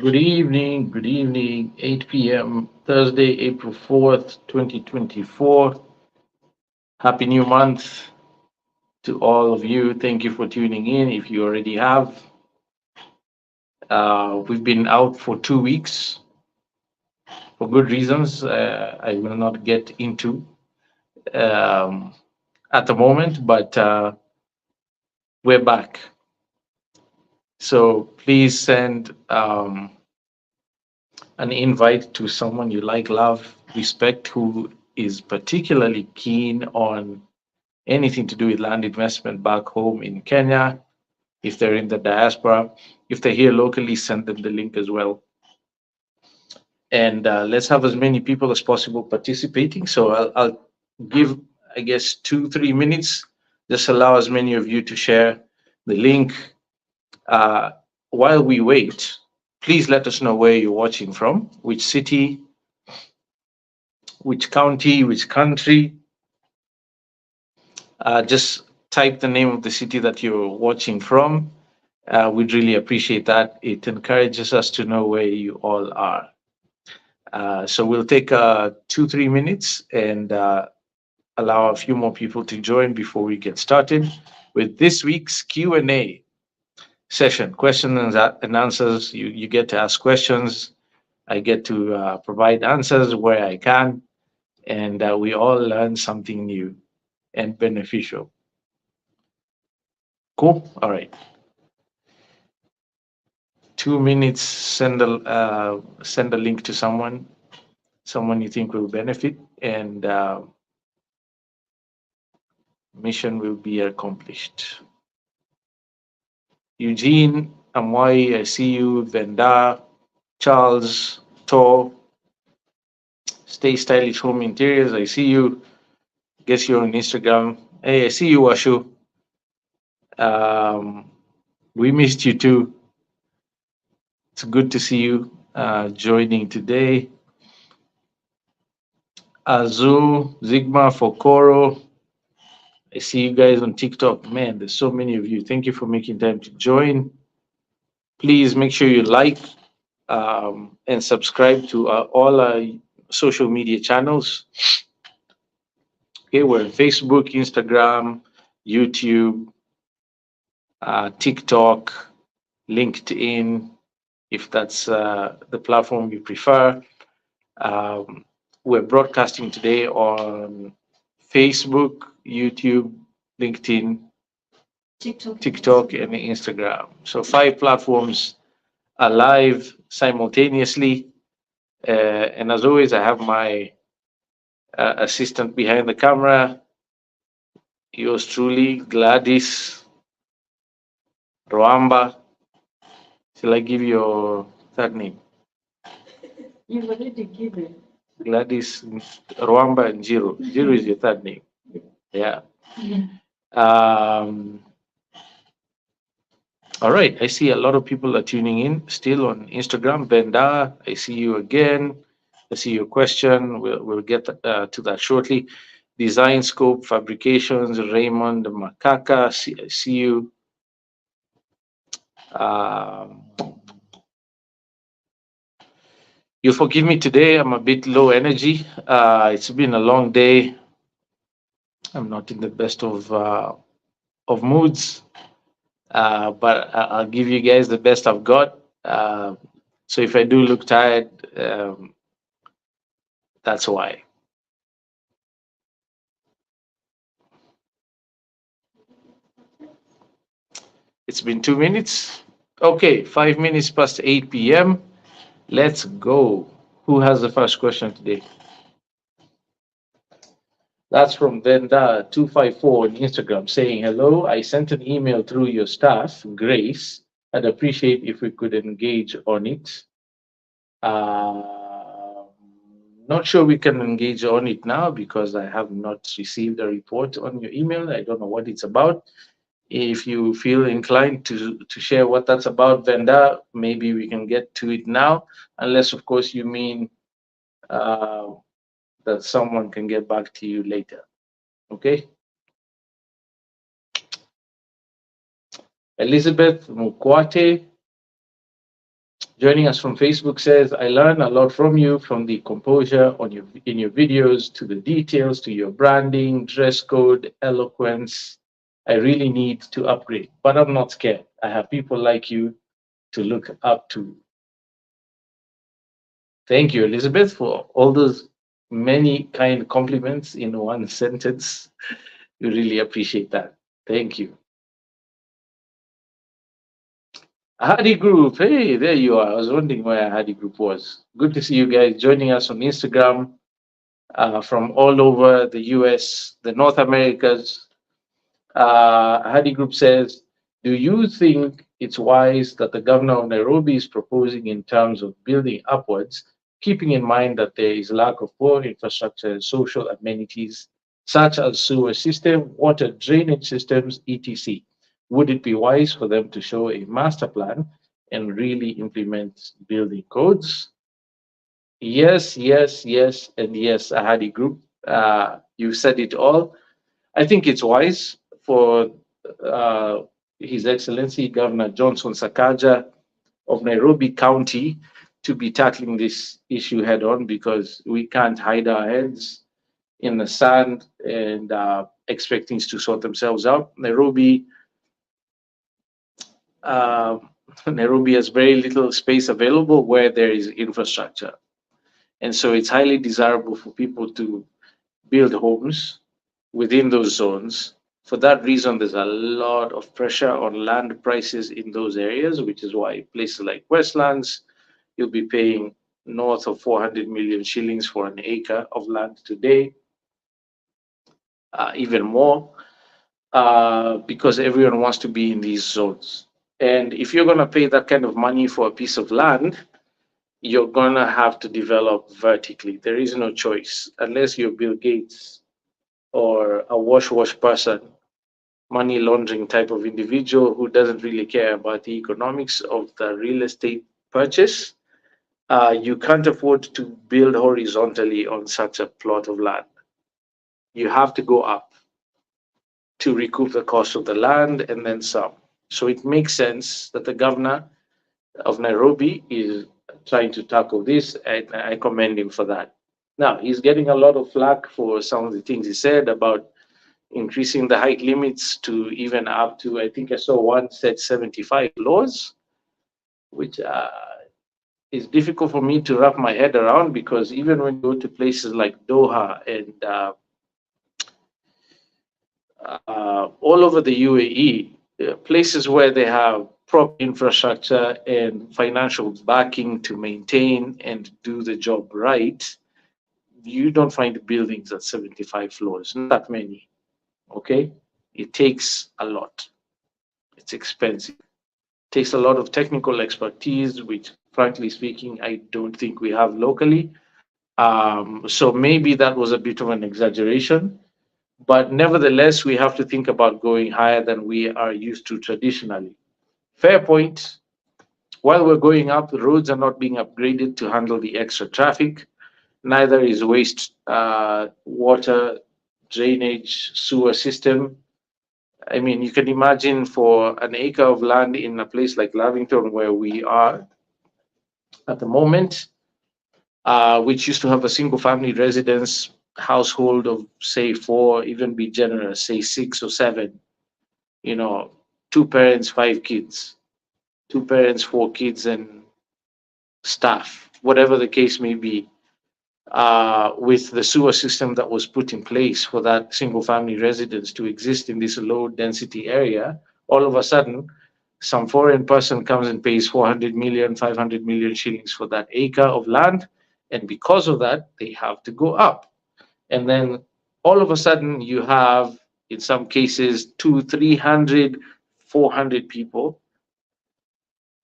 Good evening, 8 p.m., Thursday, April 4th, 2024. Happy new month to all of you. Thank you for tuning in. If you already have, we've been out for 2 weeks for good reasons. I will not get into um, at the moment, but we're back. So please send an invite to someone you like, love, respect, who is particularly keen on anything to do with land investment back home in Kenya. If they're in the diaspora, if they're here locally, send them the link as well. And let's have as many people as possible participating. So I'll give, I guess, 2, 3 minutes. Just allow as many of you to share the link. Uh, while we wait, please let us know where you're watching from, which city, which county, which country. Just type the name of the city that you're watching from. We'd really appreciate that. It encourages us to know where you all are. So we'll take 2, 3 minutes and allow a few more people to join before we get started with this week's Q&A session. Questions and answers. You get to ask questions. I get to provide answers where I can, and we all learn something new and beneficial. Cool. All right. 2 minutes. Send a link to someone you think will benefit, and mission will be accomplished. Eugene, Amwai, I see you. Venda, Charles, Tor, Stay Stylish Home Interiors, I see you. Guess you're on Instagram. Hey, I see you, Washu. Um, we missed you too. It's good to see you joining today. Azu, Zigma, Fokoro. I see you guys on TikTok. Man, there's so many of you. Thank you for making time to join. Please make sure you like and subscribe to all our social media channels. Okay, we're on Facebook, Instagram, YouTube, TikTok, LinkedIn, if that's the platform you prefer. We're broadcasting today on Facebook, YouTube, LinkedIn, TikTok, and Instagram. So 5 platforms are live simultaneously. And as always, I have my assistant behind the camera, yours truly, Gladys Roamba. Shall I give your third name? You've already given. Gladys Roamba and Jiro. Jiro is your third name. Yeah. All right. I see a lot of people are tuning in still on Instagram. Benda, I see you again. I see your question. We'll get to that shortly. Design Scope Fabrications, Raymond Makaka, I see you. You forgive me today. I'm a bit low energy. It's been a long day. I'm not in the best of moods, but I'll give you guys the best I've got. So if I do look tired, that's why. It's been 2 minutes. Okay, 5 minutes past 8 p.m. Let's go. Who has the first question today? That's from Venda254 on Instagram saying, hello, I sent an email through your staff, Grace. I'd appreciate if we could engage on it. Not sure we can engage on it now because I have not received a report on your email. I don't know what it's about. If you feel inclined to share what that's about, Venda, maybe we can get to it now, unless, of course, you mean that someone can get back to you later. Okay? Elizabeth Mukwate, Joining us from Facebook says, I learn a lot from you, from the composure on your in your videos to the details to your branding, dress code, eloquence. I really need to upgrade, but I'm not scared. I have people like you to look up to. Thank you, Elizabeth, for all those many kind compliments in one sentence. We really appreciate that. Thank you. Hardy Group, hey, there you are. I was wondering where Hardy Group was. Good to see you guys joining us on Instagram from all over the US, the North Americas. Hardy Group says, do you think it's wise that the governor of Nairobi is proposing in terms of building upwards, keeping in mind that there is lack of poor infrastructure and social amenities such as sewer system, water drainage systems, etc.? Would it be wise for them to show a master plan and really implement building codes? Yes, yes, yes, and yes, Ahadi Group. You said it all. I think it's wise for uh, His Excellency Governor Johnson Sakaja of Nairobi County to be tackling this issue head on because we can't hide our heads in the sand and expect things to sort themselves out. Uh, Nairobi has very little space available where there is infrastructure. And so it's highly desirable for people to build homes within those zones. For that reason, there's a lot of pressure on land prices in those areas, which is why places like Westlands, you'll be paying north of 400 million shillings for an acre of land today, even more, because everyone wants to be in these zones. And if you're going to pay that kind of money for a piece of land, you're going to have to develop vertically. There is no choice unless you're Bill Gates or a wash person, money laundering type of individual who doesn't really care about the economics of the real estate purchase. You can't afford to build horizontally on such a plot of land. You have to go up to recoup the cost of the land and then some. So it makes sense that the governor of Nairobi is trying to tackle this, and I commend him for that. Now, he's getting a lot of flack for some of the things he said about increasing the height limits to even up to, I think I saw one said 75 floors, which is difficult for me to wrap my head around because even when you go to places like Doha and all over the UAE, places where they have proper infrastructure and financial backing to maintain and do the job right, you don't find buildings at 75 floors, not that many. Okay? It takes a lot. It's expensive. It takes a lot of technical expertise, which, frankly speaking, I don't think we have locally. So maybe that was a bit of an exaggeration. But nevertheless, we have to think about going higher than we are used to traditionally. Fair point. While we're going up, the roads are not being upgraded to handle the extra traffic. Neither is waste water, drainage, sewer system. I mean, you can imagine for an acre of land in a place like Lavington, where we are at the moment, which used to have a single family residence household of, say, four, even be generous, say six or seven, you know, two parents, five kids, two parents, four kids, and staff, whatever the case may be. With the sewer system that was put in place for that single family residence to exist in this low density area, all of a sudden, some foreign person comes and pays 400 million, 500 million shillings for that acre of land. And because of that, they have to go up. And then all of a sudden, you have, in some cases, 200, 300, 400 people,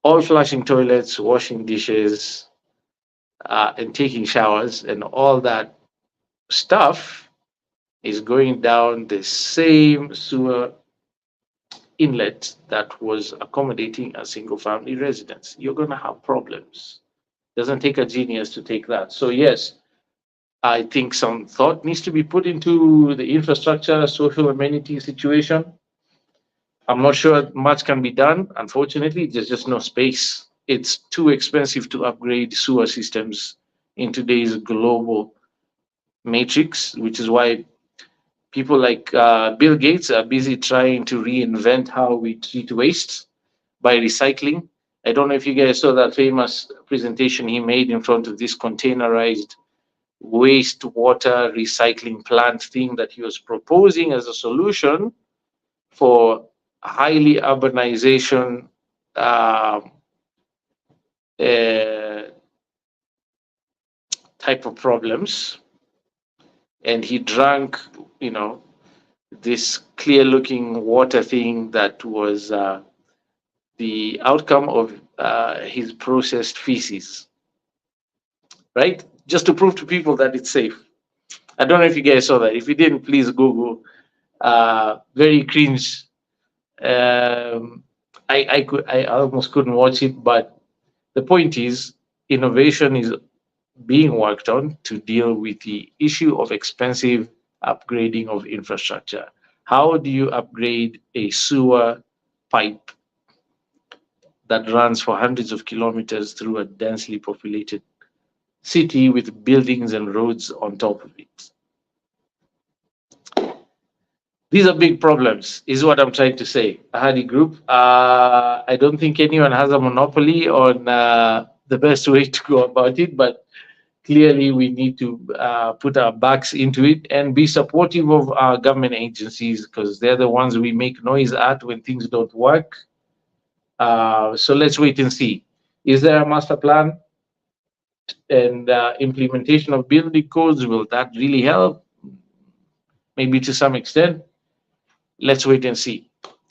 all flushing toilets, washing dishes, and taking showers, and all that stuff is going down the same sewer inlet that was accommodating a single family residence. You're going to have problems. Doesn't take a genius to take that. So, yes, I think some thought needs to be put into the infrastructure, social amenity situation. I'm not sure much can be done. Unfortunately, there's just no space. it's too expensive to upgrade sewer systems in today's global matrix, which is why people like Bill Gates are busy trying to reinvent how we treat waste by recycling. I don't know if you guys saw that famous presentation he made in front of this containerized wastewater recycling plant thing that he was proposing as a solution for highly urbanization uh, uh, type of problems. And he drank, you know, this clear looking water thing that was the outcome of his processed feces, right? Just to prove to people that it's safe. I don't know if you guys saw that. If you didn't, please Google. Very cringe. Um, I almost couldn't watch it, but the point is, innovation is being worked on to deal with the issue of expensive upgrading of infrastructure. How do you upgrade a sewer pipe that runs for hundreds of kilometers through a densely populated city with buildings and roads on top of it? These are big problems, is what I'm trying to say. Ahadi Group, I don't think anyone has a monopoly on the best way to go about it, but clearly we need to put our backs into it and be supportive of our government agencies because they're the ones we make noise at when things don't work. So let's wait and see. Is there a master plan and implementation of building codes? Will that really help? Maybe to some extent. Let's wait and see.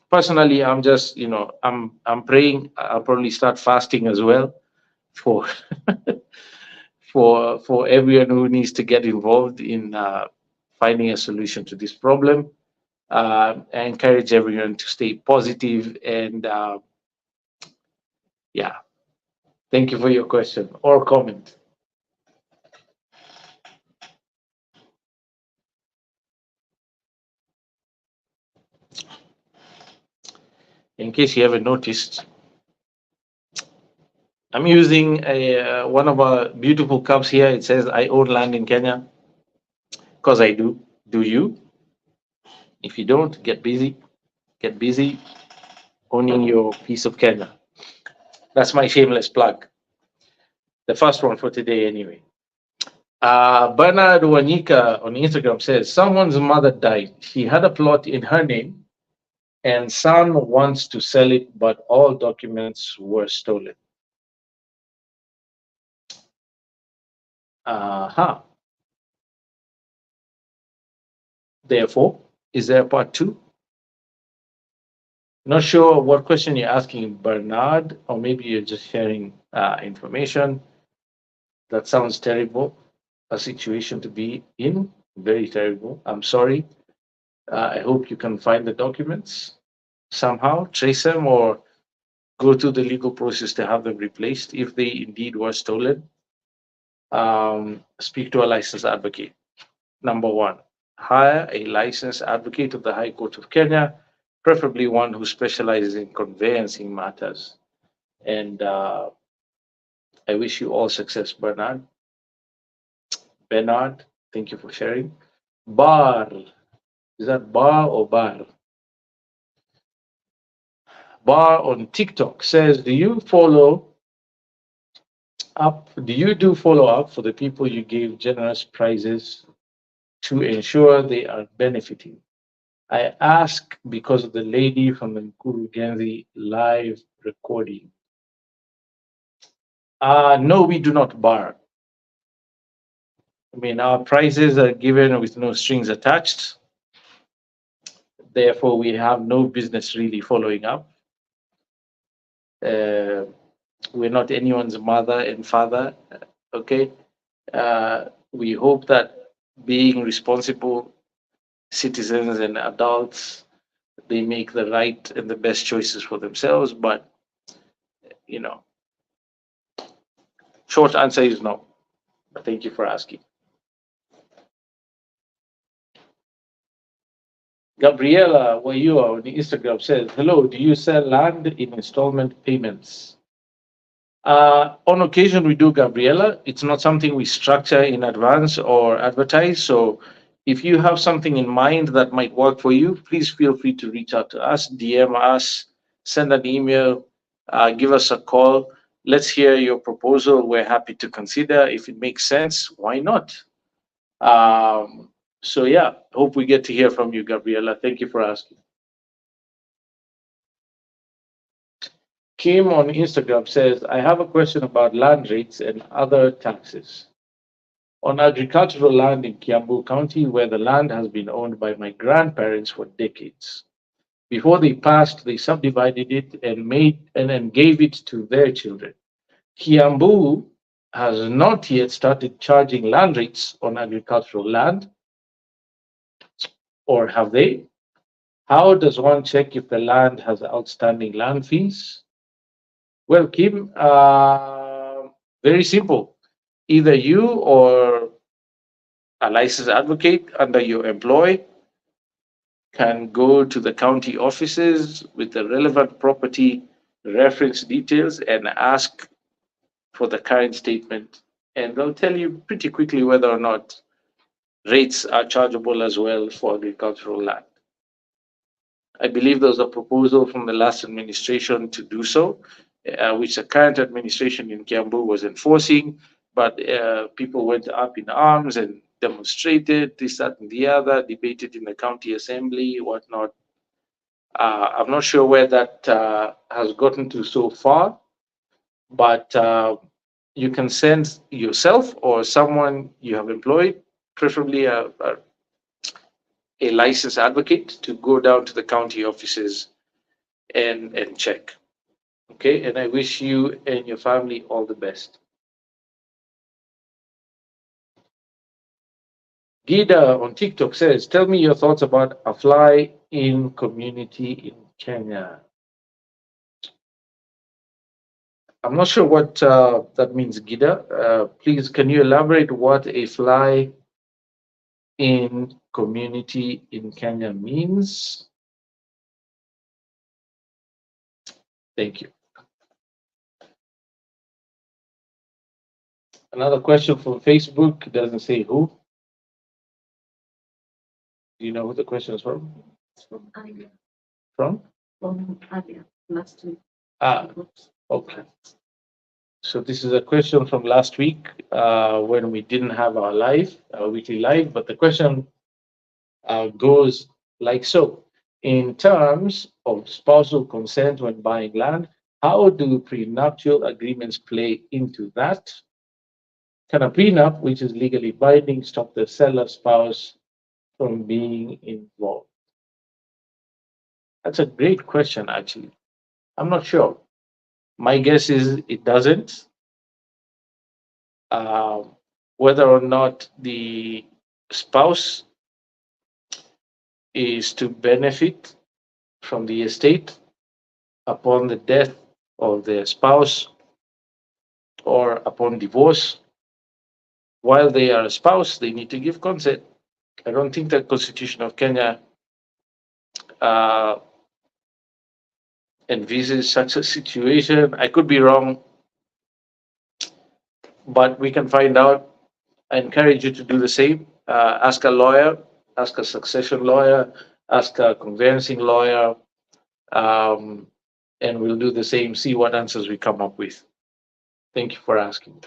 Personally, I'm just, I'm praying. I'll probably start fasting as well for for everyone who needs to get involved in finding a solution to this problem. I encourage everyone to stay positive and yeah, thank you for your question or comment. In case you haven't noticed, I'm using one of our beautiful cups here. It says I own land in Kenya because I do. Do you? If you don't, get busy. Get busy owning your piece of Kenya. That's my shameless plug. The first one for today, anyway. Bernard Wanika on Instagram says someone's mother died. She had a plot in her name, and son wants to sell it, but all documents were stolen. Uh-huh. Therefore, is there a part two? Not sure what question you're asking, Bernard, or maybe you're just sharing information. That sounds terrible, a situation to be in. Very terrible. I'm sorry. I hope you can find the documents somehow, trace them, or go through the legal process to have them replaced if they indeed were stolen. Speak to a licensed advocate. Number one, hire a licensed advocate of the High Court of Kenya, preferably one who specializes in conveyancing matters. And I wish you all success, Bernard. Bernard, thank you for sharing. Bar, is that bar or bar? Bar on TikTok says, do you do follow up for the people you gave generous prizes to ensure they are benefiting? I ask because of the lady from the Nkurugenzi live recording. No, we do not bar. I mean, our prizes are given with no strings attached. Therefore, we have no business really following up. Uh, we're not anyone's mother and father. Okay. We hope that being responsible citizens and adults, they make the right and the best choices for themselves. But, you know, short answer is no. But thank you for asking. Gabriela, where you are on Instagram says, hello, do you sell land in installment payments? On occasion, we do Gabriella. It's not something we structure in advance or advertise. So if you have something in mind that might work for you, please feel free to reach out to us, DM us, send an email, give us a call. Let's hear your proposal. We're happy to consider. If it makes sense, why not? So, yeah, hope we get to hear from you, Gabriella. Thank you for asking. Kim on Instagram says, I have a question about land rates and other taxes. On agricultural land in Kiambu County, where the land has been owned by my grandparents for decades. Before they passed, they subdivided it and then gave it to their children. Kiambu has not yet started charging land rates on agricultural land, or have they? How does one check if the land has outstanding land fees? Well, Kim, very simple. Either you or a licensed advocate under your employ can go to the county offices with the relevant property reference details and ask for the current statement. And they'll tell you pretty quickly whether or not rates are chargeable as well for agricultural land. I believe there was a proposal from the last administration to do so, which the current administration in Kiambu was enforcing, but people went up in arms and demonstrated this, that, and the other, debated in the county assembly, whatnot. I'm not sure where that has gotten to so far, but you can send yourself or someone you have employed, preferably a licensed advocate, to go down to the county offices and check. Okay, and I wish you and your family all the best. Gida on TikTok says, tell me your thoughts about a fly in community in Kenya. I'm not sure what that means, Gida. Please, can you elaborate what a fly in community in Kenya means? Thank you. Another question from Facebook, doesn't say who. Do you know who the question is from? It's from Alia. From? From Alia last week. Ah, okay. So this is a question from last week when we didn't have our weekly live, but the question goes like so. In terms of spousal consent when buying land, how do prenuptial agreements play into that? Can a prenup, which is legally binding, stop the seller spouse from being involved? That's a great question, actually. I'm not sure. My guess is it doesn't. Whether or not the spouse is to benefit from the estate upon the death of the spouse or upon divorce. While they are a spouse, they need to give consent. I don't think the Constitution of Kenya uh, envisages such a situation. I could be wrong, but we can find out. I encourage you to do the same. Ask a lawyer, ask a succession lawyer, ask a conveyancing lawyer, um, and we'll do the same, see what answers we come up with. Thank you for asking.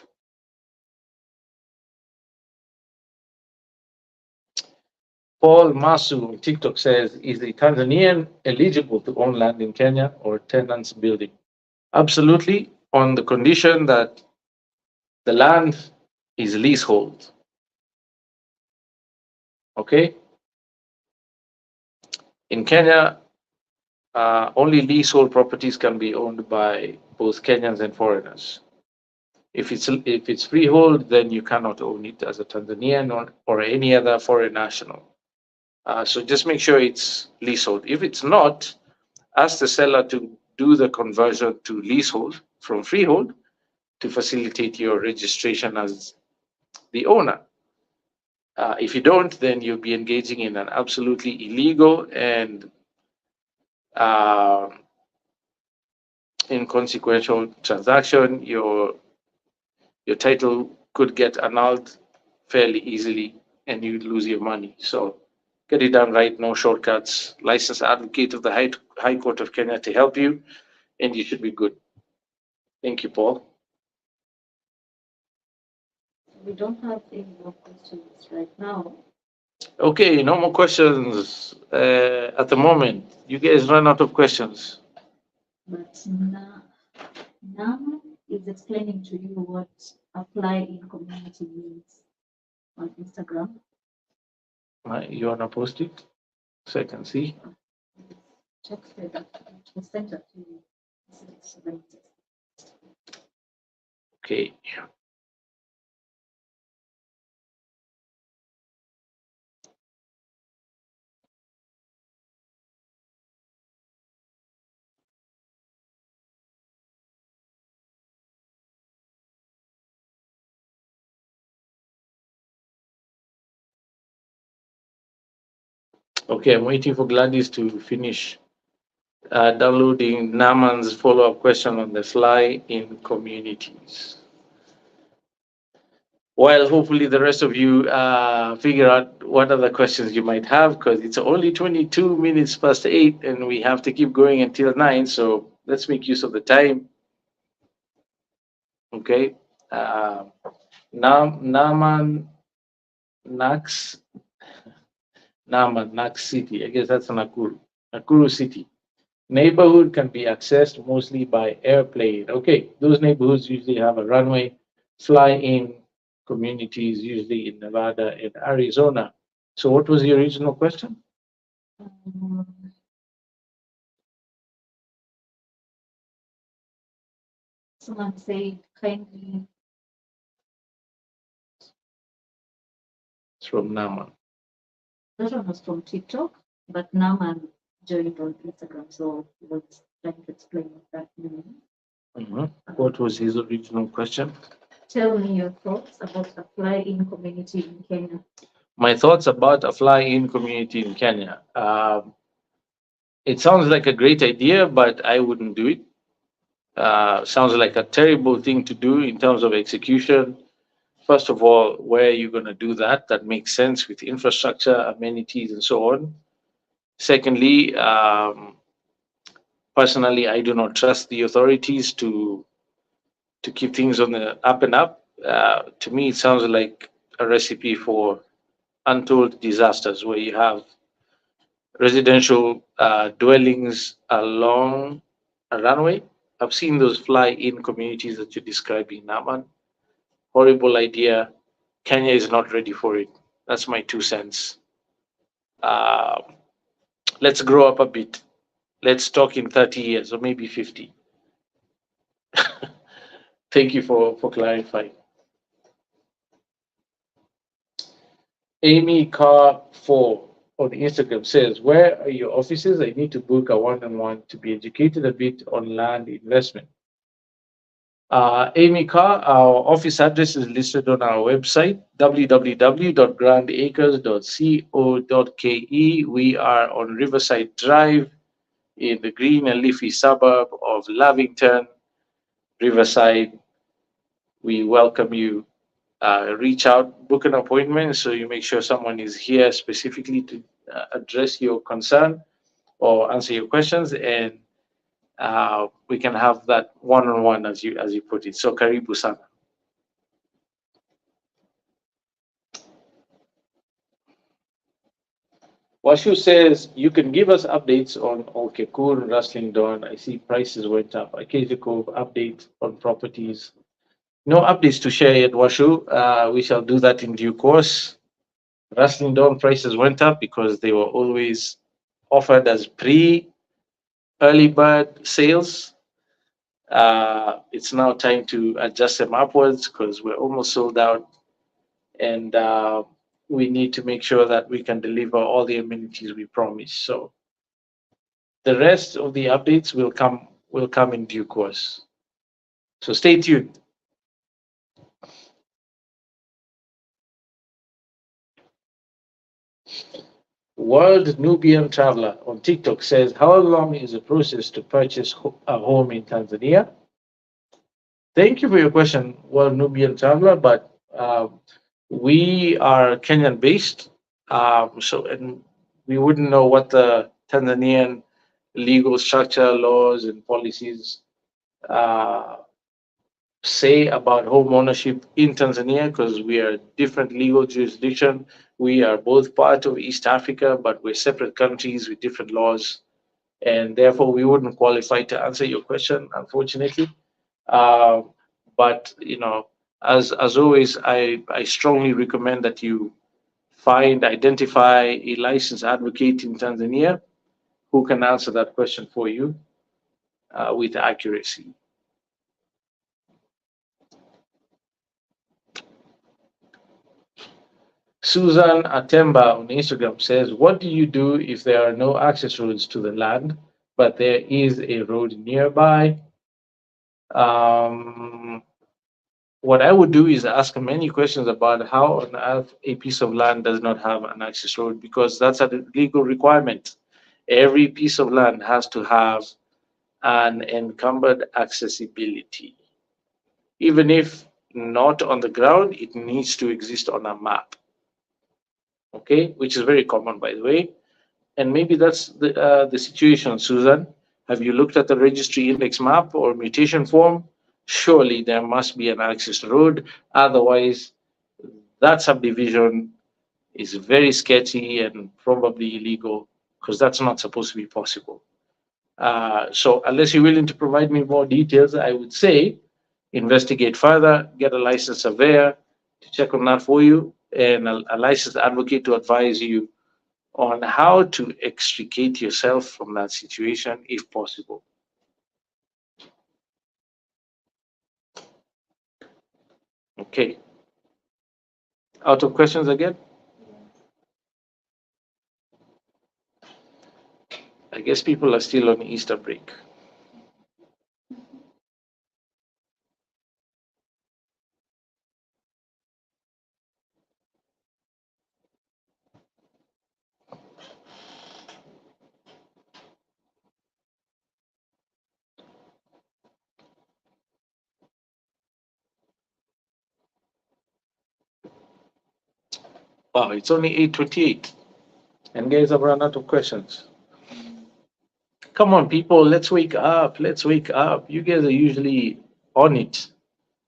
Paul Masu on TikTok says, is the Tanzanian eligible to own land in Kenya or tenants building? Absolutely, on the condition that the land is leasehold. Okay? In Kenya, only leasehold properties can be owned by both Kenyans and foreigners. If it's freehold, then you cannot own it as a Tanzanian or any other foreign national. So just make sure it's leasehold. If it's not, ask the seller to do the conversion to leasehold from freehold to facilitate your registration as the owner. If you don't, then you'll be engaging in an absolutely illegal and inconsequential transaction, your title could get annulled fairly easily and you'd lose your money. So get it done right, no shortcuts. Licensed advocate of the High Court of Kenya to help you, and you should be good. Thank you, Paul. We don't have any more questions right now. Okay, no more questions at the moment. You guys run out of questions. But Nama is explaining to you what apply in community means on Instagram. You want to post it so I can see? Check that it was sent to you. Okay. Okay, I'm waiting for Gladys to finish downloading Naman's follow-up question on the fly in communities. While hopefully the rest of you figure out what other questions you might have, because it's only 22 minutes past 8 and we have to keep going until 9. So let's make use of the time. Okay. Naman Nax Naman City. I guess that's Nakuru. Nakuru City. Neighborhood can be accessed mostly by airplane. Okay, those neighborhoods usually have a runway. Fly in communities, usually in Nevada and Arizona. So, what was the original question? Someone said kindly. It's from Naman. That one was from TikTok, but Naman joined on Instagram, so he was trying to explain what that means. What was his original question? Tell me your thoughts about a fly-in community in Kenya. My thoughts about a fly-in community in Kenya. It sounds like a great idea, but I wouldn't do it. Sounds like a terrible thing to do in terms of execution. First of all, where are you going to do that? That makes sense with infrastructure, amenities, and so on. Secondly, personally, I do not trust the authorities to keep things on the up and up. To me, it sounds like a recipe for untold disasters where you have residential dwellings along a runway. I've seen those fly-in communities that you're describing, Naman. Horrible idea. Kenya is not ready for it. That's my 2 cents. Uh, let's grow up a bit. Let's talk in 30 years or maybe 50. Thank you for clarifying. Amy Car 4 on Instagram says, where are your offices? I need to book a one-on-one to be educated a bit on land investment. Amy Carr, our office address is listed on our website, www.grandacres.co.ke. We are on Riverside Drive in the green and leafy suburb of Lavington, Riverside. We welcome you. Reach out, book an appointment so you make sure someone is here specifically to address your concern or answer your questions, and we can have that one-on-one as you put it. So karibu sana. Washu says you can give us updates on Olkekur, Rustling Dawn. I see prices went up. Acacia Cove update on properties. No updates to share yet, Washu. We shall do that in due course. Rustling Dawn prices went up because they were always offered as early bird sales. It's now time to adjust them upwards because we're almost sold out, and we need to make sure that we can deliver all the amenities we promised. So the rest of the updates will come in due course. So stay tuned. World Nubian Traveler on TikTok says, how long is the process to purchase a home in Tanzania? Thank you for your question, World Nubian Traveler, but we are Kenyan based, and we wouldn't know what the Tanzanian legal structure, laws, and policies uh, say about home ownership in Tanzania because we are different legal jurisdiction. We are both part of East Africa, but we're separate countries with different laws, and therefore we wouldn't qualify to answer your question, unfortunately. Um, but as always, I strongly recommend that you identify a licensed advocate in Tanzania who can answer that question for you with accuracy. Susan Atemba on Instagram says, what do you do if there are no access roads to the land, but there is a road nearby? Um, what I would do is ask many questions about how on earth a piece of land does not have an access road, because that's a legal requirement. Every piece of land has to have an encumbered accessibility. Even if not on the ground, it needs to exist on a map. Okay, which is very common, by the way. And maybe that's the situation, Susan. Have you looked at the registry index map or mutation form? Surely there must be an access road. Otherwise, that subdivision is very sketchy and probably illegal because that's not supposed to be possible. So, unless you're willing to provide me more details, I would say investigate further, get a licensed surveyor to check on that for you, and a licensed advocate to advise you on how to extricate yourself from that situation if possible. Okay. Out of questions again? I guess people are still on Easter break. Wow, it's only 8:28, and guys have run out of questions. Come on, people, let's wake up. Let's wake up. You guys are usually on it.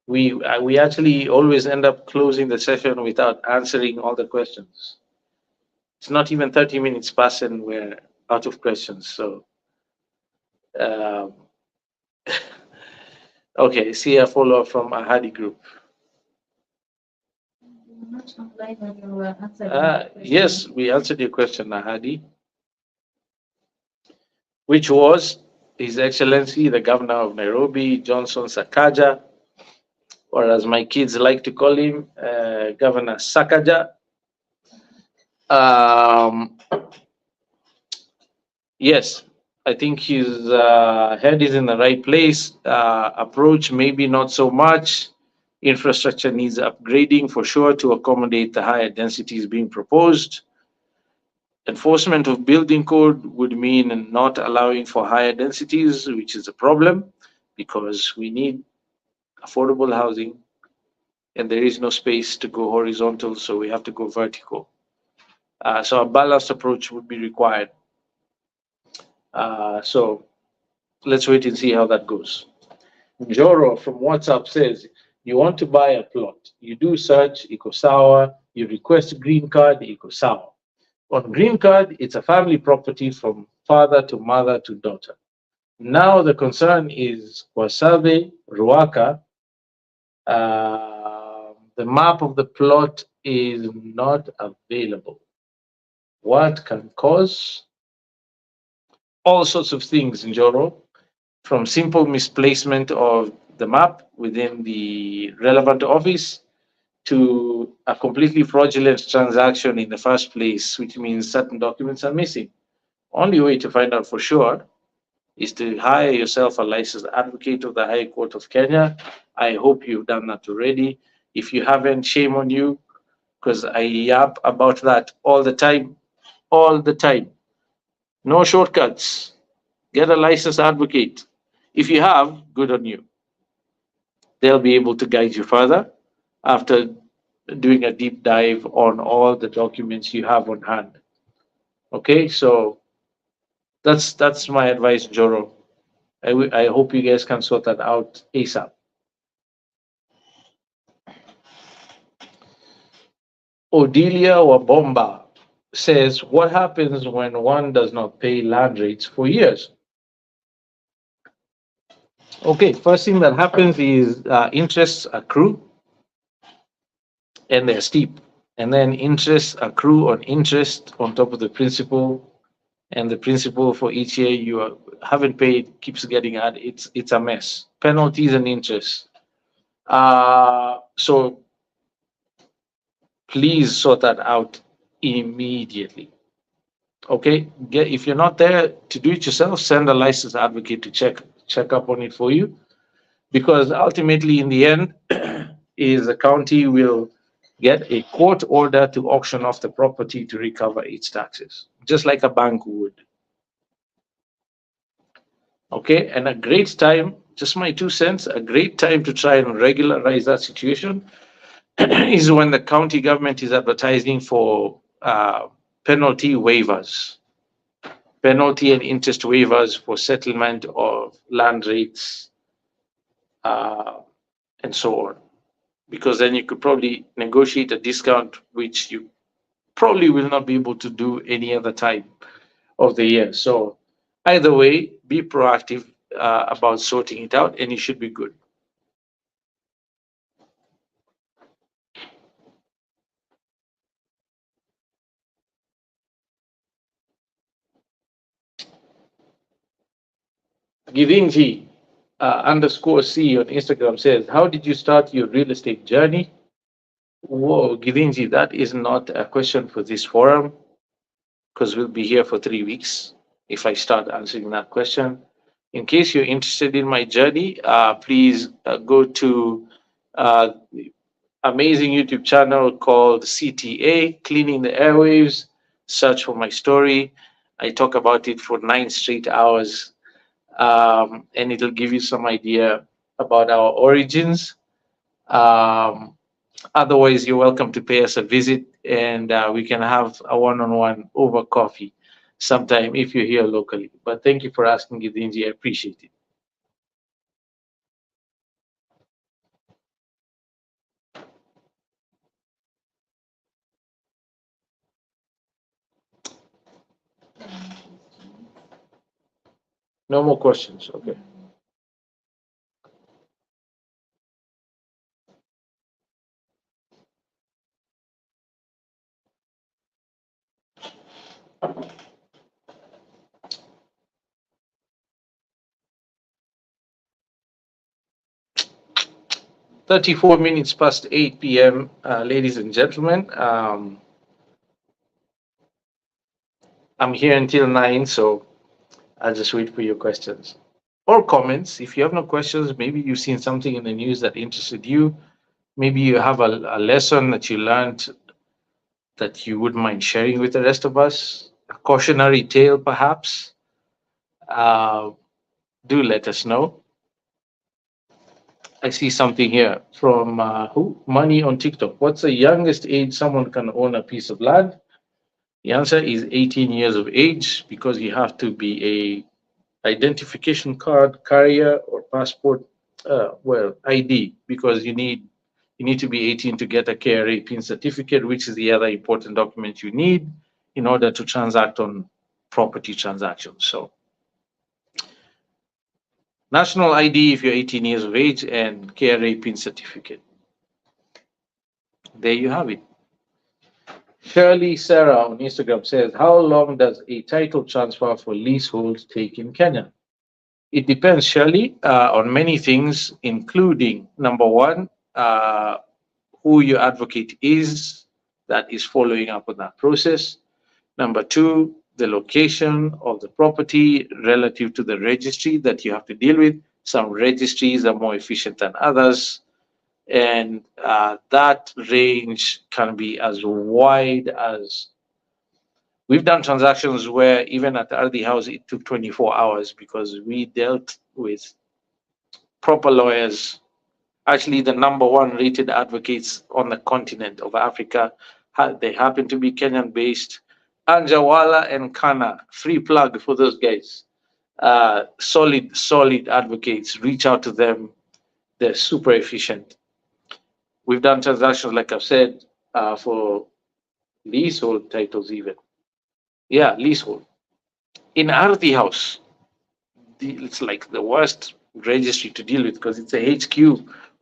We actually always end up closing the session without answering all the questions. It's not even 30 minutes past and we're out of questions. So, um, okay, see a follow up from Ahadi Group. Yes, we answered your question, Ahadi, which was His Excellency the Governor of Nairobi, Johnson Sakaja, or as my kids like to call him, Governor Sakaja. Um, yes, I think his head is in the right place. Approach, maybe not so much. Infrastructure needs upgrading for sure to accommodate the higher densities being proposed. Enforcement of building code would mean not allowing for higher densities, which is a problem because we need affordable housing and there is no space to go horizontal, so we have to go vertical. So a balanced approach would be required. So let's wait and see how that goes. Joro from WhatsApp says, you want to buy a plot. You do search, iko sawa. You request green card, iko sawa. On green card, it's a family property from father to mother to daughter. Now the concern is for survey, Ruaka, the map of the plot is not available. What can cause? All sorts of things in Joro, from simple misplacement of the map within the relevant office to a completely fraudulent transaction in the first place, which means certain documents are missing. Only way to find out for sure is to hire yourself a licensed advocate of the High Court of Kenya. I hope you've done that already. If you haven't, shame on you, because I yap about that all the time. all the time. No shortcuts. Get a licensed advocate. If you have, good on you. They'll be able to guide you further after doing a deep dive on all the documents you have on hand. Okay, so that's my advice, Joro. I hope you guys can sort that out ASAP. Odelia Wabomba says, what happens when one does not pay land rates for years? Okay, first thing that happens is interests accrue and they're steep. And then interests accrue on interest on top of the principal. And the principal for each year haven't paid keeps getting added. It's a mess. Penalties and interest. So please sort that out immediately. Okay, if you're not there to do it yourself, send a licensed advocate to check up on it for you, because ultimately, in the end, is the county will get a court order to auction off the property to recover its taxes, just like a bank would. Okay, and a great time, just my 2 cents, a great time to try and regularize that situation is when the county government is advertising for penalty waivers, penalty and interest waivers for settlement of land rates, uh, and so on. Because then you could probably negotiate a discount, which you probably will not be able to do any other time of the year. So either way, be proactive about sorting it out, and you should be good. Givinji underscore C on Instagram says, how did you start your real estate journey? Whoa, Givinji, that is not a question for this forum, because we'll be here for 3 weeks if I start answering that question. In case you're interested in my journey, please go to the amazing YouTube channel called CTA, Cleaning the Airwaves. Search for my story. I talk about it for 9 straight hours, and it'll give you some idea about our origins. Um, Otherwise, you're welcome to pay us a visit, and we can have a one-on-one over coffee sometime if you're here locally. But thank you for asking, Gidinji. I appreciate it. No more questions. Okay. 34 minutes past 8 p.m., ladies and gentlemen. I'm here until 9, so I'll just wait for your questions or comments. If you have no questions, maybe you've seen something in the news that interested you. Maybe you have a lesson that you learned that you wouldn't mind sharing with the rest of us. A cautionary tale, perhaps. Uh, do let us know. I see something here from who? Money on TikTok. What's the youngest age someone can own a piece of land? The answer is 18 years of age, because you have to be a identification card carrier or passport, ID, because you need to be 18 to get a KRA PIN certificate, which is the other important document you need in order to transact on property transactions. So national ID if you're 18 years of age, and KRA PIN certificate. There you have it. Shirley Sarah on Instagram says, how long does a title transfer for leasehold take in Kenya? It depends, Shirley, on many things, including number one, who your advocate is that is following up on that process. Number two, the location of the property relative to the registry that you have to deal with. Some registries are more efficient than others, and that range can be as wide as We've done transactions where even at Ardi House, it took 24 hours because we dealt with proper lawyers, actually the number one rated advocates on the continent of Africa. They happen to be Kenyan based. Anjawala and Kana, free plug for those guys. Solid advocates. Reach out to them. They're super efficient. We've done transactions, like I've said, for leasehold titles, even. Yeah, leasehold. In Arthi House, it's like the worst registry to deal with because it's a HQ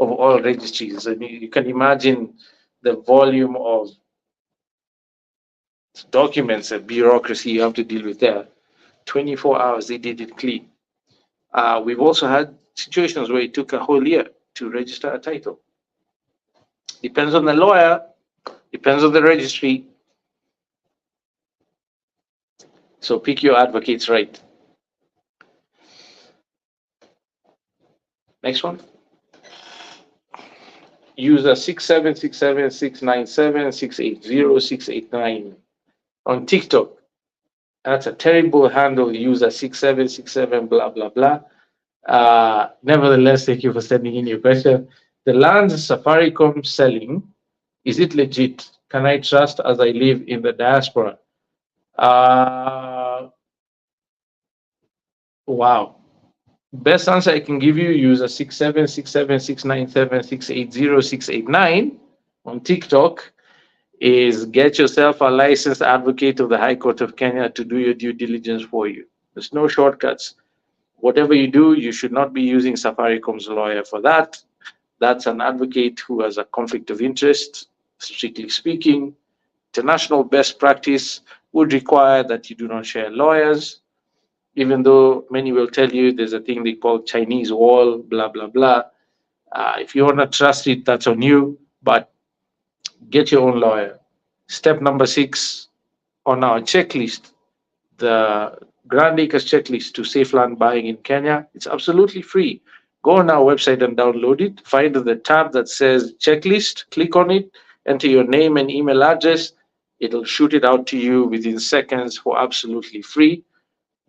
of all registries. And you can imagine the volume of documents and bureaucracy you have to deal with there. 24 hours, they did it clean. We've also had situations where it took a whole year to register a title. Depends on the lawyer, depends on the registry. So pick your advocates right. Next one. User 6767697680689 on TikTok. That's a terrible handle, user 6767 blah blah blah. Nevertheless, thank you for sending in your question. The lands Safaricom selling, is it legit? Can I trust as I live in the diaspora? Wow. Best answer I can give you, user 6767697680689 on TikTok, is get yourself a licensed advocate of the High Court of Kenya to do your due diligence for you. There's no shortcuts. Whatever you do, you should not be using Safaricom's lawyer for that. That's an advocate who has a conflict of interest, strictly speaking. International best practice would require that you do not share lawyers, even though many will tell you there's a thing they call Chinese wall, blah, blah, blah. If you want to trust it, that's on you, but get your own lawyer. Step number 6 on our checklist, the Grand Acres checklist to safe land buying in Kenya. It's absolutely free. Go on our website and download it. Find the tab that says checklist, click on it, enter your name and email address. It'll shoot it out to you within seconds for absolutely free.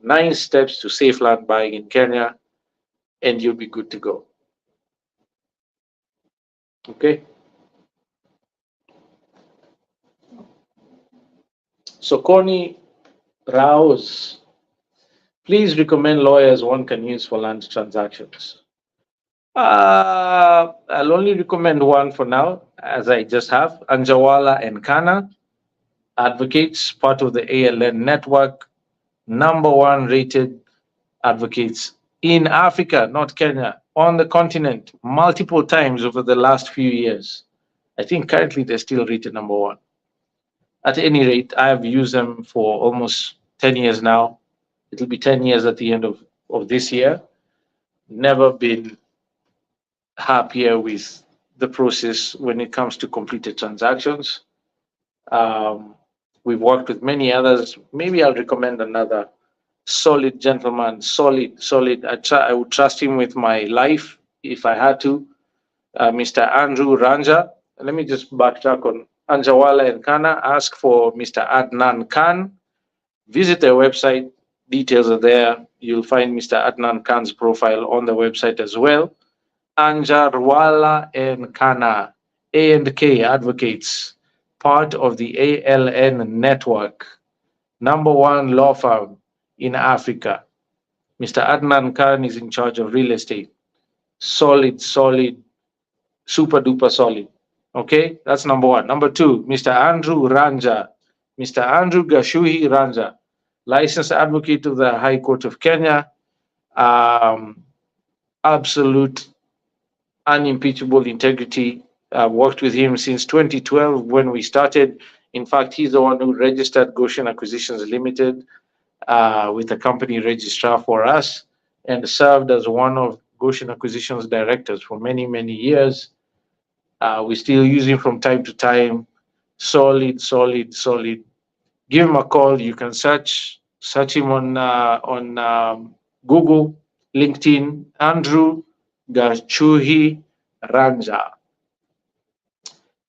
9 steps to safe land buying in Kenya, and you'll be good to go. Okay. Sokoni Raos, please recommend lawyers one can use for land transactions. I'll only recommend one for now, as I just have, Anjawala and Kana, advocates, part of the ALN network, number one rated advocates in Africa, not Kenya, on the continent, multiple times over the last few years. I think currently they're still rated number one. At any rate, I've used them for almost 10 years now. It'll be 10 years at the end of this year. Never been happier with the process when it comes to completed transactions. We've worked with many others. Maybe I'll recommend another solid gentleman, solid. I would trust him with my life if I had to. Mr. Andrew Ranja. Let me just backtrack on Anjawala and Kana. Ask for Mr. Adnan Khan. Visit their website. Details are there. You'll find Mr. Adnan Khan's profile on the website as well. Anjarwala and Kana, A&K advocates, part of the ALN network, number one law firm in Africa. Mr. Adnan Khan is in charge of real estate. Solid, super duper solid. Okay, that's number one. Number 2, Mr. Andrew Ranja, Mr. Andrew Gashuhi Ranja, licensed advocate of the High Court of Kenya. Absolute unimpeachable integrity. I've worked with him since 2012 when we started. In fact, he's the one who registered Goshen Acquisitions Limited with the company registrar for us and served as one of Goshen Acquisitions directors for many, many years. We still use him from time to time. Solid. Give him a call. You can search him on Google, LinkedIn, Andrew Gachuhi Ranja.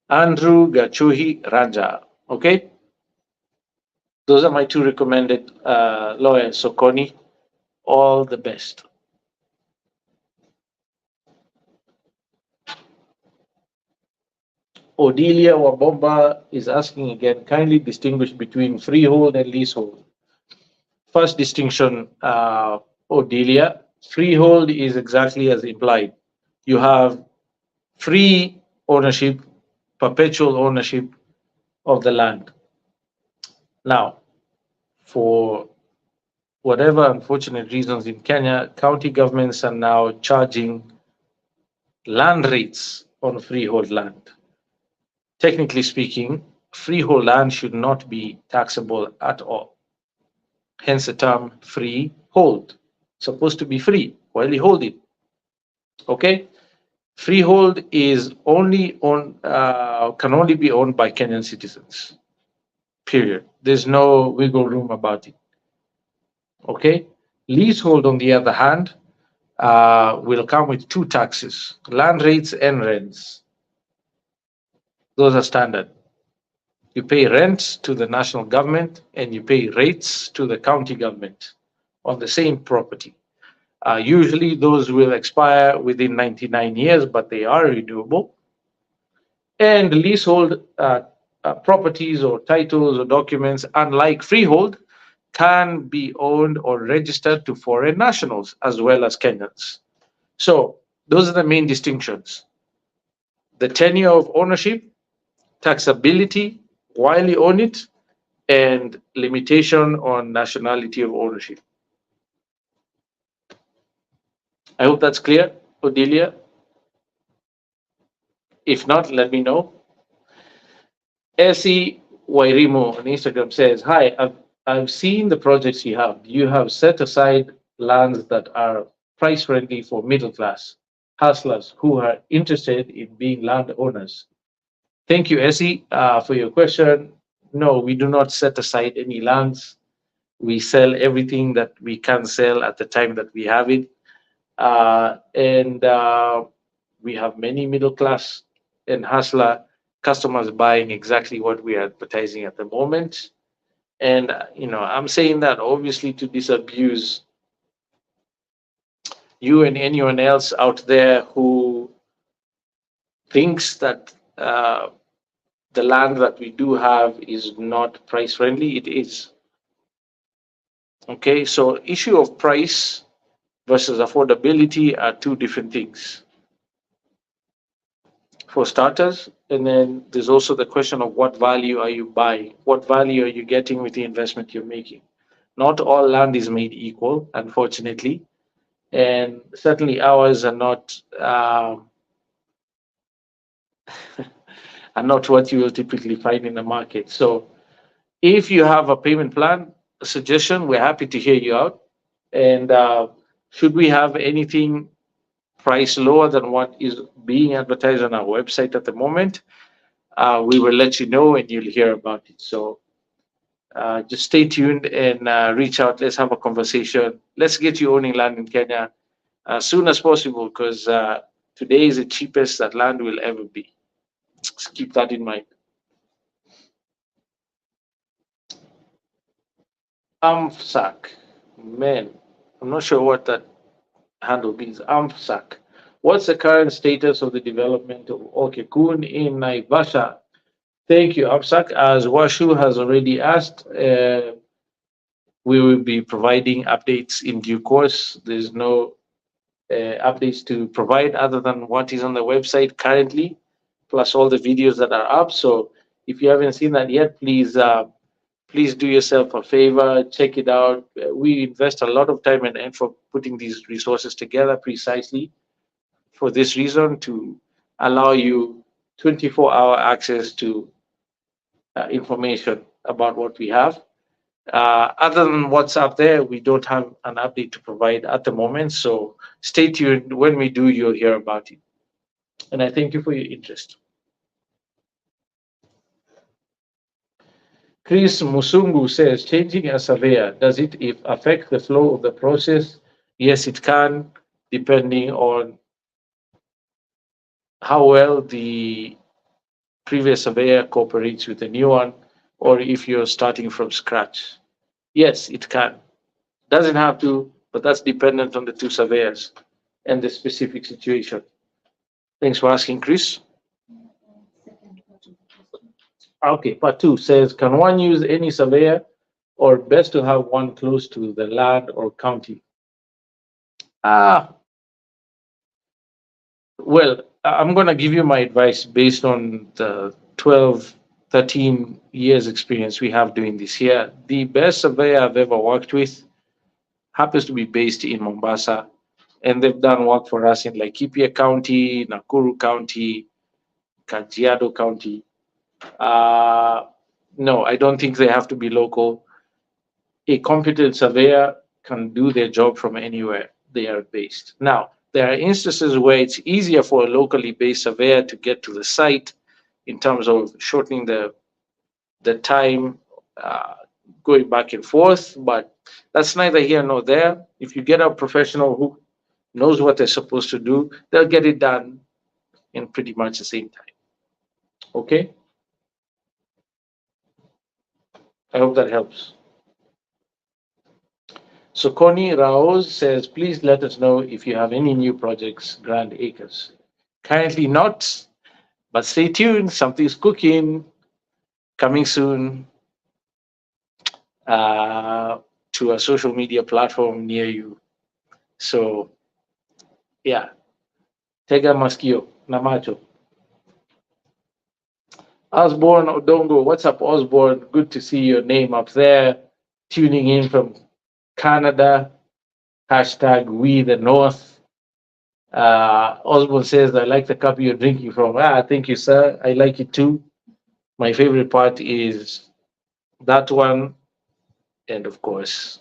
Andrew Gachuhi Ranja. Okay? Those are my two recommended lawyers. So, Connie, all the best. Odelia Wabomba is asking again, kindly distinguish between freehold and leasehold. First distinction, Odelia, freehold is exactly as implied. You have free ownership, perpetual ownership of the land. Now, for whatever unfortunate reasons in Kenya, county governments are now charging land rates on freehold land. Technically speaking, freehold land should not be taxable at all. Hence the term freehold. Supposed to be free while you hold it. Okay? Freehold is only can only be owned by Kenyan citizens. Period. There's no wiggle room about it. Okay? Leasehold, on the other hand, will come with two taxes: land rates and rents. Those are standard. You pay rent to the national government and you pay rates to the county government on the same property. Usually, those will expire within 99 years, but they are renewable. And leasehold properties or titles or documents, unlike freehold, can be owned or registered to foreign nationals as well as Kenyans. So, those are the main distinctions: the tenure of ownership, taxability while you own it, and limitation on nationality of ownership. I hope that's clear, Odelia. If not, let me know. Essie Wairimo on Instagram says, "Hi, I've seen the projects you have. You have set aside lands that are price friendly for middle class hustlers who are interested in being landowners." Thank you, Essie, for your question. No, we do not set aside any lands. We sell everything that we can sell at the time that we have it. And we have many middle class and hustler customers buying exactly what we are advertising at the moment. And I'm saying that obviously to disabuse you and anyone else out there who thinks that the land that we do have is not price friendly. It is. Okay, so issue of price versus affordability are two different things, for starters. And then there's also the question of what value are you buying? What value are you getting with the investment you're making? Not all land is made equal, unfortunately. And certainly ours are not are not what you will typically find in the market. So if you have a payment plan, a suggestion, we're happy to hear you out. And should we have anything price lower than what is being advertised on our website at the moment, we will let you know and you'll hear about it. So just stay tuned and reach out. Let's have a conversation. Let's get you owning land in Kenya as soon as possible, because today is the cheapest that land will ever be. Just keep that in mind. AMFSAC, man, I'm not sure what that handle means. AMFSAC. What's the current status of the development of Okekun in Naivasha? Thank you, AMFSAC. As Washu has already asked, we will be providing updates in due course. There's no updates to provide other than what is on the website currently, plus all the videos that are up. So if you haven't seen that yet, please do yourself a favor, check it out. We invest a lot of time and effort putting these resources together precisely for this reason, to allow you 24-hour access to information about what we have. Other than what's up there, we don't have an update to provide at the moment. So stay tuned. When we do, you'll hear about it. And I thank you for your interest. Chris Musungu says, changing a surveyor, does it affect the flow of the process? Yes, it can, depending on how well the previous surveyor cooperates with the new one. or if you're starting from scratch? Yes, it can. Doesn't have to, but that's dependent on the two surveyors and the specific situation. Thanks for asking, Chris. Second part of the question. Okay, part two says, can one use any surveyor or best to have one close to the land or county? Ah, well, I'm going to give you my advice based on the 12, 13 years experience we have doing this here. The best surveyor I've ever worked with happens to be based in Mombasa, and they've done work for us in Laikipia County, Nakuru County, Kajiado County. Uh, no, I don't think they have to be local. A competent surveyor can do their job from anywhere they are based. Now, there are instances where it's easier for a locally based surveyor to get to the site in terms of shortening the time uh, going back and forth, but that's neither here nor there. If you get a professional who knows what they're supposed to do, they'll get it done in pretty much the same time. Okay? I hope that helps. So Connie Raoz says, please let us know if you have any new projects, Grand Acres. Currently not, but stay tuned. Something's cooking, coming soon uh, to a social media platform near you. So yeah, Tega Maskio, Namacho. Osborne Odongo, what's up, Osborne? Good to see your name up there. Tuning in from Canada. Hashtag we the North. Osborne says, I like the cup you're drinking from. Ah, thank you, sir. I like it too. My favorite part is that one. And of course,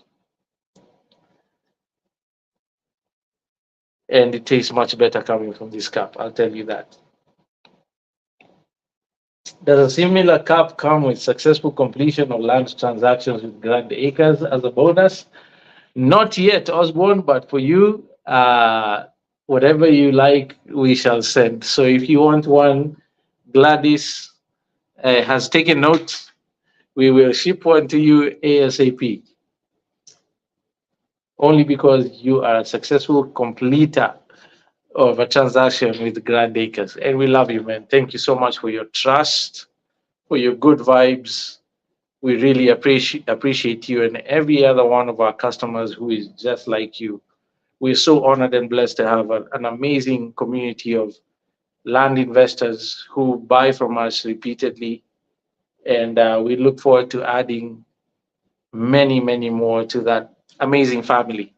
and it tastes much better coming from this cup. I'll tell you that. Does a similar cup come with successful completion of land transactions with Grand Acres as a bonus? Not yet, Osborne, but for you, whatever you like, we shall send. So if you want one, Gladys has taken note. We will ship one to you ASAP, only because you are a successful completer of a transaction with Grand Acres. And we love you, man. Thank you so much for your trust, for your good vibes. We really appreciate you and every other one of our customers who is just like you. We're so honored and blessed to have an amazing community of land investors who buy from us repeatedly. And we look forward to adding many, many more to that amazing family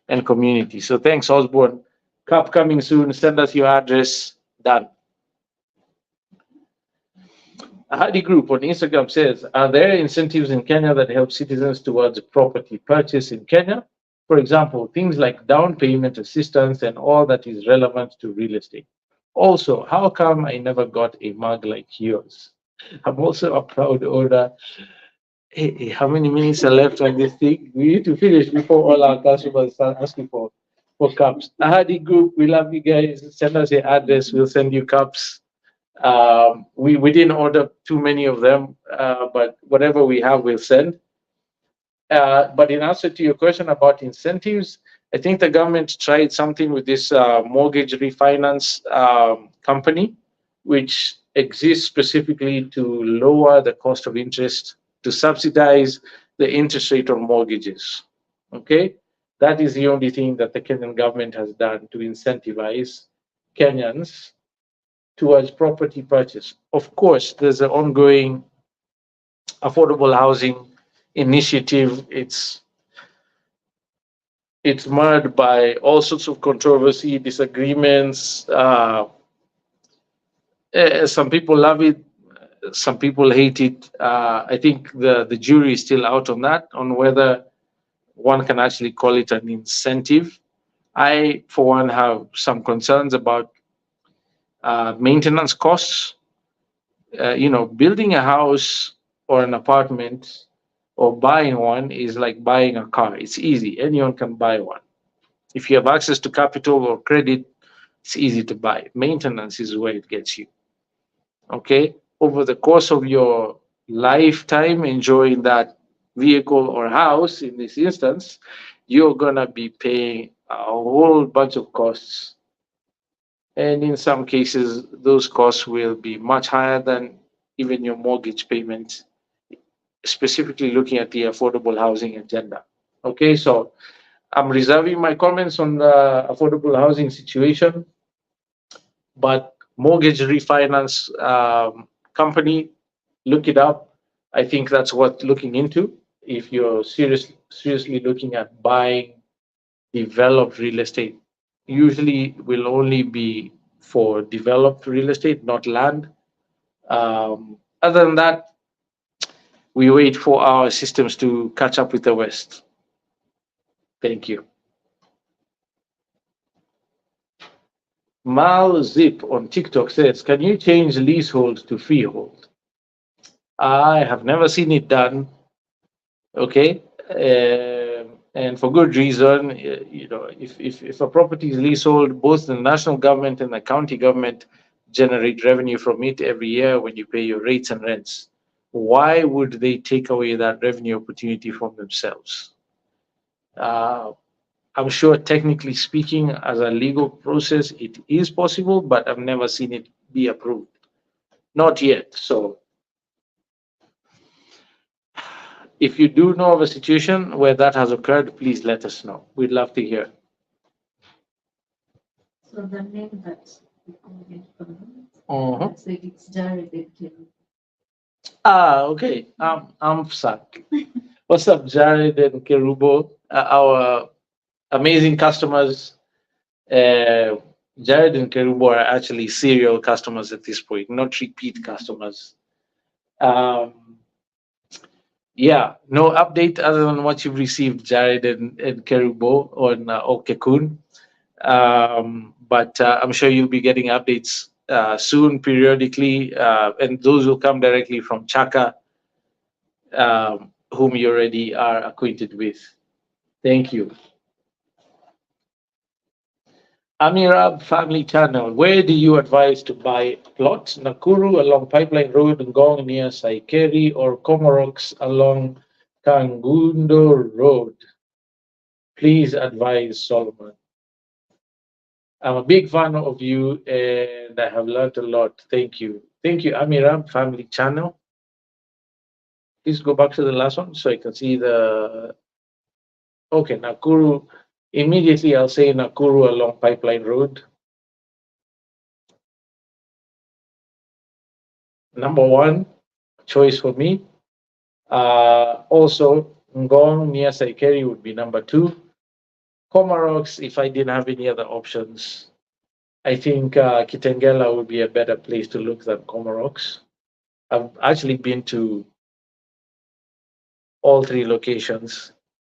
and community. So thanks, Osborne. Cup coming soon. Send us your address. Done. Hardy Group on Instagram says, are there incentives in Kenya that help citizens towards property purchase in Kenya? For example, things like down payment assistance and all that is relevant to real estate. Also, how come I never got a mug like yours? I'm also a proud owner. Hey, how many minutes are left on this thing? We need to finish before all our customers start asking for cups. Hardy Group, we love you guys. Send us your address. We'll send you cups. We didn't order too many of them, but whatever we have, we'll send. But in answer to your question about incentives, I think the government tried something with this mortgage refinance company, which exists specifically to lower the cost of interest, to subsidize the interest rate on mortgages. Okay, that is the only thing that the Kenyan government has done to incentivize Kenyans towards property purchase. Of course, there's an ongoing affordable housing initiative. It's marred by all sorts of controversy, disagreements. Some people love it, some people hate it. I think the jury is still out on that, on whether one can actually call it an incentive. I, for one, have some concerns about maintenance costs. Building a house or an apartment or buying one is like buying a car. It's easy. Anyone can buy one. If you have access to capital or credit, it's easy to buy. Maintenance is where it gets you. Okay. Over the course of your lifetime enjoying that vehicle or house in this instance, you're gonna be paying a whole bunch of costs. And in some cases, those costs will be much higher than even your mortgage payment, specifically looking at the affordable housing agenda. Okay, so I'm reserving my comments on the affordable housing situation, but mortgage refinance company, look it up. I think that's worth looking into if you're seriously looking at buying developed real estate. Usually will only be for developed real estate, not land. Other than that, we wait for our systems to catch up with the West. Thank you. Mal Zip on TikTok says, can you change leasehold to freehold? I have never seen it done. Okay. And for good reason. If a property is leasehold, both the national government and the county government generate revenue from it every year when you pay your rates and rents. Why would they take away that revenue opportunity from themselves? Uh, I'm sure, technically speaking, as a legal process, it is possible, but I've never seen it be approved. Not yet. So if you do know of a situation where that has occurred, please let us know. We'd love to hear. So the name that we couldn't pronounce, Mhm. so it's Jared Kim. Okay. I'm Sak. What's up, Jared and Kerubo? Our amazing customers. Uh, Jared and Kerubo are actually serial customers at this point, not repeat customers. Um, yeah, no update other than what you've received, Jared and Kerubo on Okekun. But I'm sure you'll be getting updates soon, periodically, and those will come directly from Chaka, whom you already are acquainted with. Thank you. Amirab Family Channel, where do you advise to buy plots? Nakuru along Pipeline Road, Ngong near Saikeri, or Komoroks along Kangundo Road? Please advise Solomon. I'm a big fan of you and I have learned a lot. Thank you. Thank you, Amirab Family Channel. Please go back to the last one so I can see the. Okay, Nakuru. Immediately, I'll say Nakuru along Pipeline Road. Number one choice for me. Also, Ngong near Saikeri would be number two. Comarox, if I didn't have any other options, I think Kitengela would be a better place to look than Comarox. I've actually been to all three locations,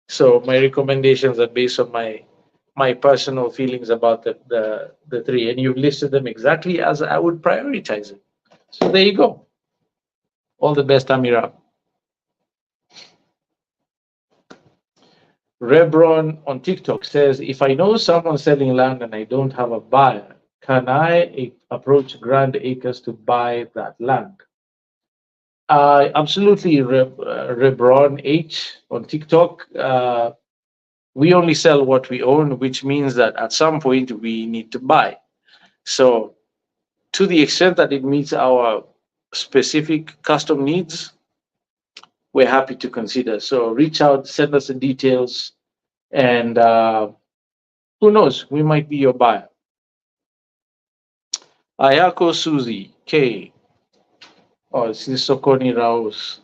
so my recommendations are based on my personal feelings about the three, and you've listed them exactly as I would prioritize it. So there you go. All the best, Amira. Rebron on TikTok says, if I know someone selling land and I don't have a buyer, can I approach Grand Acres to buy that land? Absolutely, Rebron H on TikTok. We only sell what we own, which means that at some point we need to buy. So, to the extent that it meets our specific custom needs, we're happy to consider. So, reach out, send us the details, and who knows, we might be your buyer. Ayako Suzy K. Oh, this is Sokoni Raos.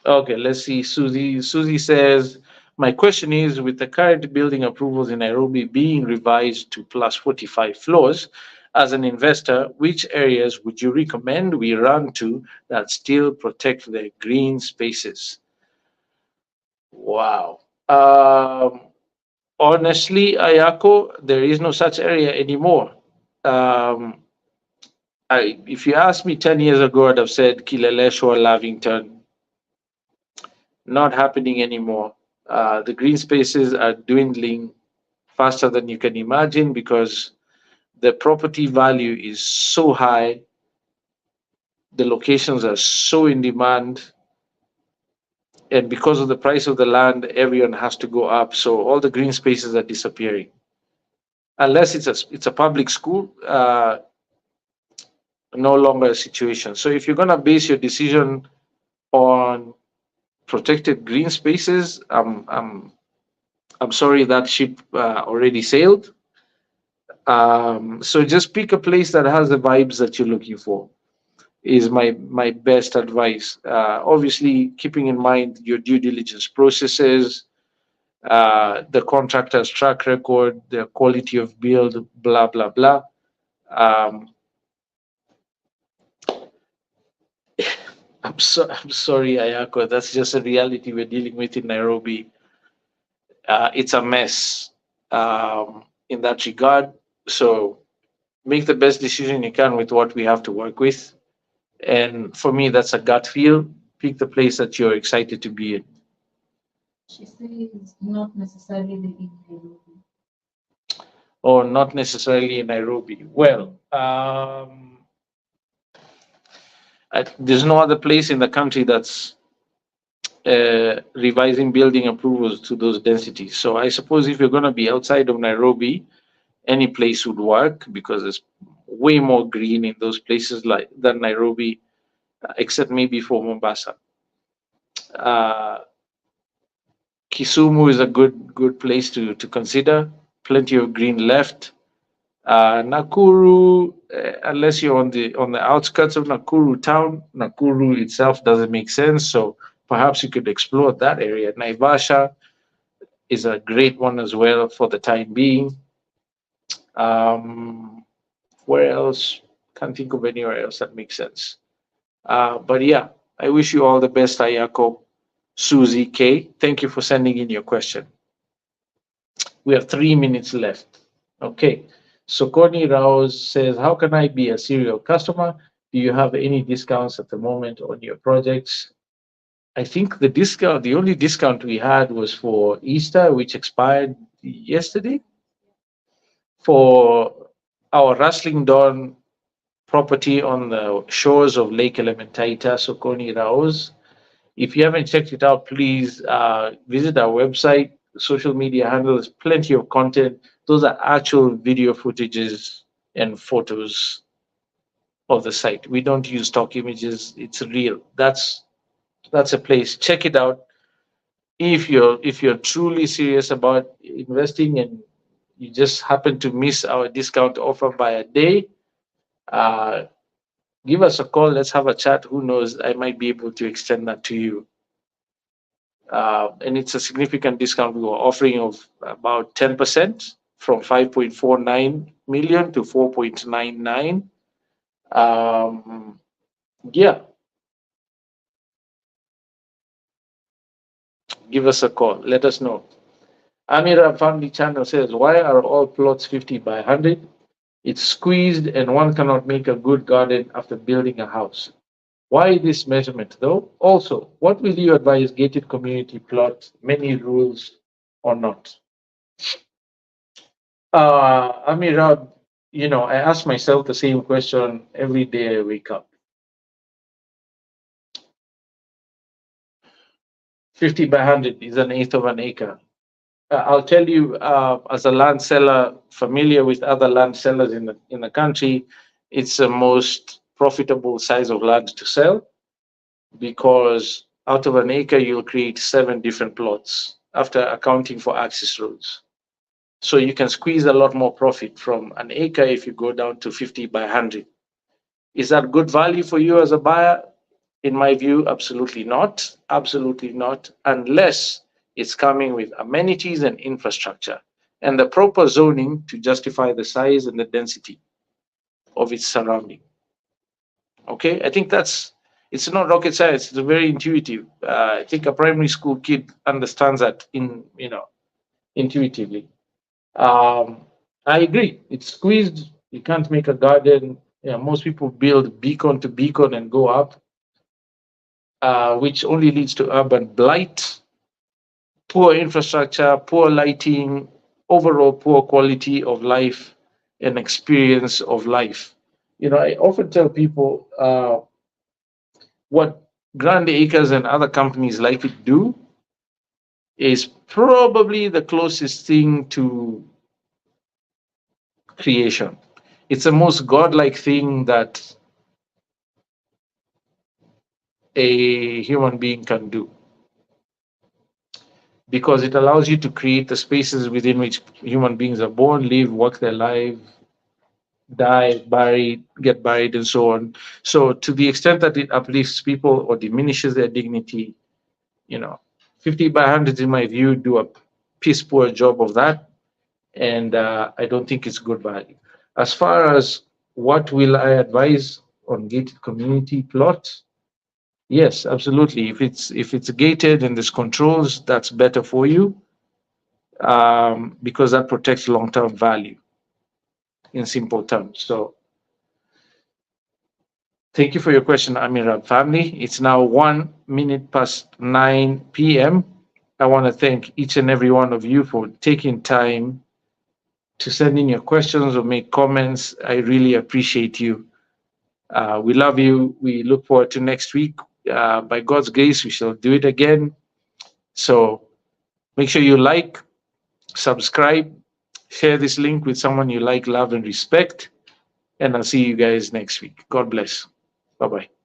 Okay, let's see. Susie says, my question is, with the current building approvals in Nairobi being revised to plus 45 floors, as an investor, which areas would you recommend we run to that still protect the green spaces? Wow. Honestly, Ayako, there is no such area anymore. Um, if you asked me 10 years ago, I'd have said Kileleshwa, Lavington. Not happening anymore. The green spaces are dwindling faster than you can imagine because the property value is so high The locations are so in demand, and because of the price of the land, everyone has to go up. So all the green spaces are disappearing. Unless it's a public school, no longer a situation. So if you're gonna base your decision on protected green spaces, I'm sorry that ship already sailed. So just pick a place that has the vibes that you're looking for. Is my best advice. Obviously, keeping in mind your due diligence processes, the contractor's track record, the quality of build, blah blah blah. Um, I'm sorry, Ayako. That's just a reality we're dealing with in Nairobi. It's a mess in that regard. So make the best decision you can with what we have to work with. And for me, that's a gut feel. Pick the place that you're excited to be in. She says not necessarily in Nairobi. Or not necessarily in Nairobi. Well, there's no other place in the country that's revising building approvals to those densities. So I suppose if you're going to be outside of Nairobi, any place would work because there's way more green in those places like than Nairobi, except maybe for Mombasa. Uh, Kisumu is a good place to consider. Plenty of green left. Nakuru, unless you're on the outskirts of Nakuru town, Nakuru itself doesn't make sense. So perhaps you could explore that area. Naivasha is a great one as well for the time being. Um, where else? Can't think of anywhere else that makes sense. But yeah, I wish you all the best, Ayako. Susie K. Thank you for sending in your question. We have 3 minutes left. Okay. So Connie Rouse says, how can I be a serial customer? Do you have any discounts at the moment on your projects? I think the only discount we had was for Easter, which expired yesterday. For our Rustling Dawn property on the shores of Lake Elementaita, Sokoni Raos. If you haven't checked it out, please visit our website, social media handles, plenty of content. Those are actual video footages and photos of the site. We don't use stock images. It's real. That's a place. Check it out. If you're truly serious about investing and you just happen to miss our discount offer by a day, uh, give us a call. Let's have a chat. Who knows? I might be able to extend that to you. And it's a significant discount we were offering of about 10% from 5.49 million to 4.99. Yeah, give us a call. Let us know. Amira Family Channel says, why are all plots 50 by 100? It's squeezed and one cannot make a good garden after building a house. Why this measurement though? Also, what will you advise gated community plots, many rules or not? Amira, I ask myself the same question every day I wake up. 50 by 100 is an eighth of an acre. I'll tell you, as a land seller familiar with other land sellers in the country, it's the most profitable size of land to sell because out of an acre you'll create 7 different plots after accounting for access roads. So you can squeeze a lot more profit from an acre if you go down to 50 by 100. Is that good value for you as a buyer? In my view, absolutely not. Absolutely not, unless it's coming with amenities and infrastructure and the proper zoning to justify the size and the density of its surrounding. Okay, I think it's not rocket science. It's very intuitive. I think a primary school kid understands that intuitively. I agree. It's squeezed. You can't make a garden. Most people build beacon to beacon and go up, which only leads to urban blight, poor infrastructure, poor lighting, overall poor quality of life and experience of life. I often tell people What Grand Acres and other companies like it do is probably the closest thing to creation. It's the most godlike thing that a human being can do because it allows you to create the spaces within which human beings are born, live, work their life, die, buried, get buried, and so on. So, to the extent that it uplifts people or diminishes their dignity, you know, 50 by 100, in my view, do a piss poor job of that. And I don't think it's good value. As far as what will I advise on gated community plots? Yes, absolutely. If it's gated and there's controls, that's better for you because that protects long-term value in simple terms. So thank you for your question, Amirab family. It's now 1 minute past 9 p.m. I want to thank each and every one of you for taking time to send in your questions or make comments. I really appreciate you. We love you. We look forward to next week. By God's grace, we shall do it again. So make sure you like, subscribe, share this link with someone you like, love, and respect. And I'll see you guys next week. God bless. Bye bye.